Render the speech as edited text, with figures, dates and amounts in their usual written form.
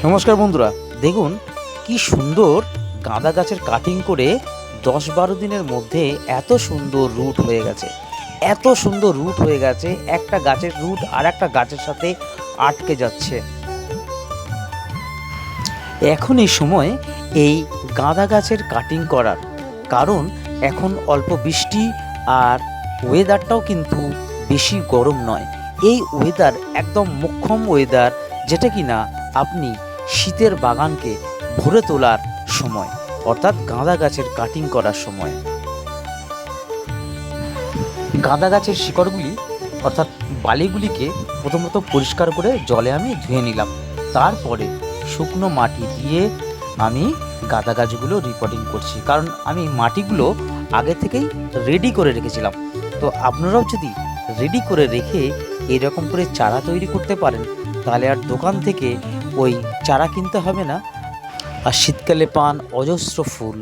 নমস্কার বন্ধুরা, দেখুন কি সুন্দর গাঁদা গাছের কাটিং করে 10-12 দিনের মধ্যে এত সুন্দর রুট হয়ে গেছে। এত সুন্দর রুট হয়ে গেছে, একটা গাছের রুট আর একটা গাছের সাথে আটকে যাচ্ছে। এখন এই সময় এই গাঁদা গাছের কাটিং করার কারণ এখন অল্প বৃষ্টি আর ওয়েদারটাও কিন্তু বেশি গরম নয়। এই ওয়েদার একদম মোক্ষম ওয়েদার, যেটা কিনা আপনি শীতের বাগানকে ভরে তোলার সময়, অর্থাৎ গাঁদা গাছের কাটিং করার সময়। গাঁদা গাছের শিকড়গুলি অর্থাৎ বালিগুলিকে প্রথমত পরিষ্কার করে জলে আমি ধুয়ে নিলাম। তারপরে শুকনো মাটি দিয়ে আমি গাঁদা গাছগুলো রিপোর্টিং করছি, কারণ আমি মাটিগুলো আগে থেকেই রেডি করে রেখেছিলাম। তো আপনারাও যদি রেডি করে রেখে এরকম করে চারা তৈরি করতে পারেন, তাহলে আর দোকান থেকে ওই চারা কিনতে হবে না। আর শীতকালে পান অজস্র ফুল।